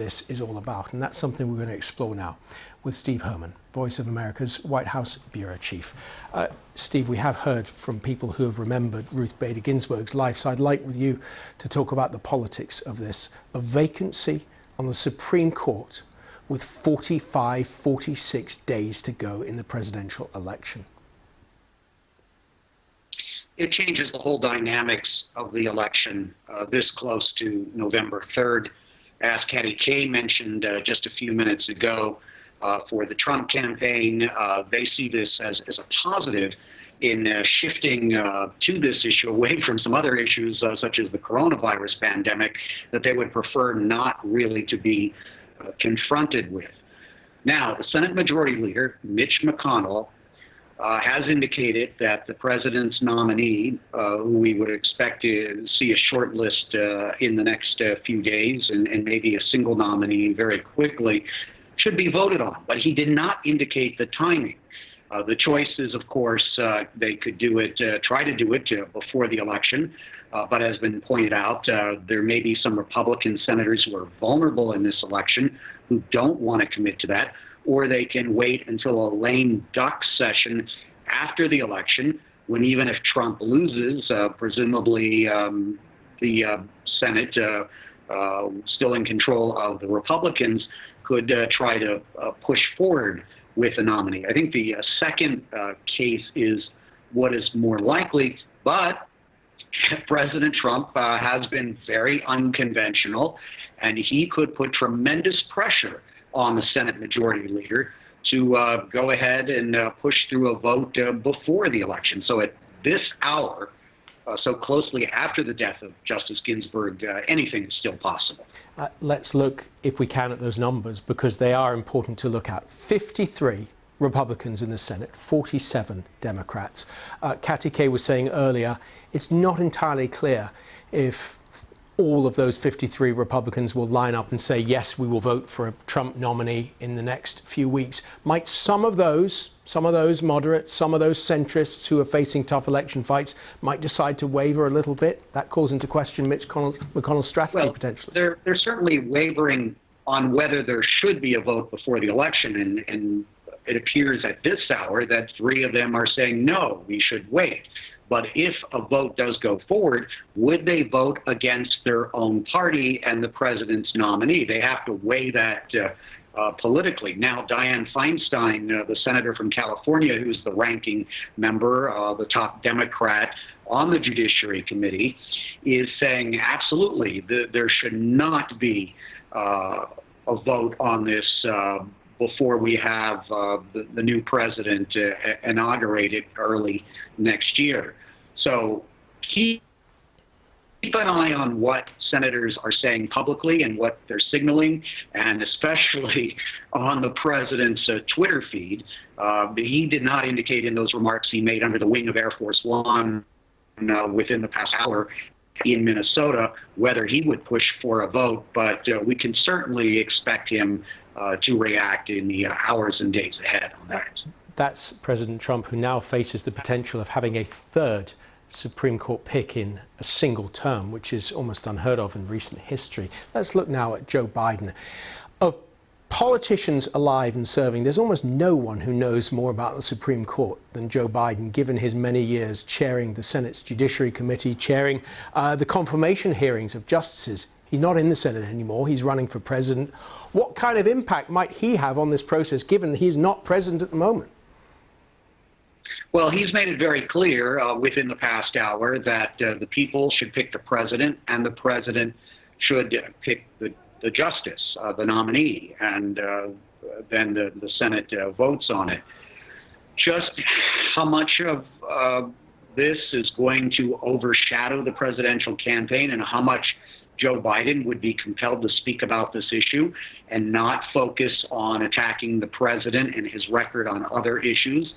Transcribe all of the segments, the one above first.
this is all about, and that's something we're going to explore now with Steve Herman, Voice of America's White House Bureau Chief. Steve, we have heard from people who have remembered Ruth Bader Ginsburg's life, so I'd like with you to talk about the politics of this. A vacancy on the Supreme Court with 46 days to go in the presidential election. It changes the whole dynamics of the election this close to November 3rd. As Katty Kay mentioned just a few minutes ago, for the Trump campaign, they see this as a positive in shifting to this issue away from some other issues such as the coronavirus pandemic that they would prefer not really to be confronted with. Now, the Senate Majority Leader, Mitch McConnell, has indicated that the president's nominee, who we would expect to see a short list in the next few days and maybe a single nominee very quickly, should be voted on. But he did not indicate the timing. The choice is, of course, they could do it, try to do it before the election. But as been pointed out, there may be some Republican senators who are vulnerable in this election who don't want to commit to that, or they can wait until a lame duck session after the election, when even if Trump loses, presumably the Senate, still in control of the Republicans, could try to push forward with a nominee. I think the second case is what is more likely, but President Trump has been very unconventional, and he could put tremendous pressure on the Senate Majority Leader to go ahead and push through a vote before the election. So at this hour, so closely after the death of Justice Ginsburg, anything is still possible. Let's look, if we can, at those numbers, because they are important to look at. 53 Republicans in the Senate, 47 Democrats. Katty Kay was saying earlier, it's not entirely clear if all of those 53 Republicans will line up and say, yes, we will vote for a Trump nominee in the next few weeks. Might some of those moderates, some of those centrists who are facing tough election fights might decide to waver a little bit? That calls into question Mitch McConnell's strategy, potentially. They're certainly wavering on whether there should be a vote before the election, and it appears at this hour that 3 of them are saying, no, we should wait. But if a vote does go forward, would they vote against their own party and the president's nominee? They have to weigh that politically. Now, Dianne Feinstein, the senator from California, who's the ranking member, the top Democrat on the Judiciary Committee, is saying absolutely there should not be a vote on this before we have the new president inaugurated early next year. So keep an eye on what senators are saying publicly and what they're signaling, and especially on the president's Twitter feed. He did not indicate in those remarks he made under the wing of Air Force One within the past hour in Minnesota whether he would push for a vote, but we can certainly expect him to react in the hours and days ahead on that. That's President Trump, who now faces the potential of having a third Supreme Court pick in a single term, which is almost unheard of in recent history. Let's look now at Joe Biden. Of politicians alive and serving, there's almost no one who knows more about the Supreme Court than Joe Biden, given his many years chairing the Senate's Judiciary Committee, chairing the confirmation hearings of justices. He's not in the Senate anymore. He's running for president. What kind of impact might he have on this process, given he's not president at the moment? Well, he's made it very clear within the past hour that the people should pick the president, and the president should pick the justice, the nominee, and then the Senate votes on it. Just how much of this is going to overshadow the presidential campaign, and how much Joe Biden would be compelled to speak about this issue and not focus on attacking the president and his record on other issues,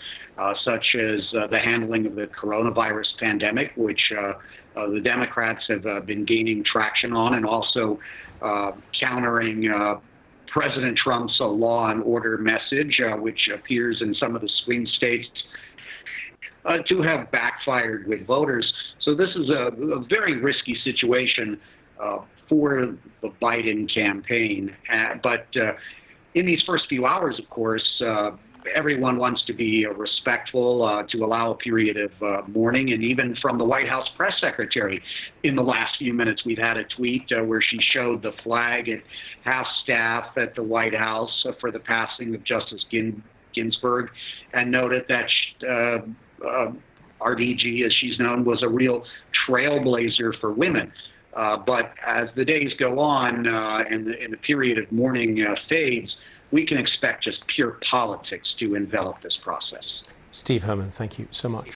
such as the handling of the coronavirus pandemic, which the Democrats have been gaining traction on, and also countering President Trump's law and order message, which appears in some of the swing states to have backfired with voters. So this is a very risky situation for the Biden campaign. But in these first few hours, of course, everyone wants to be respectful, to allow a period of mourning. And even from the White House press secretary, in the last few minutes, we've had a tweet where she showed the flag at half-staff at the White House for the passing of Justice Ginsburg, and noted that RBG, as she's known, was a real trailblazer for women. But as the days go on and the period of mourning fades, we can expect just pure politics to envelop this process. Steve Herman, thank you so much.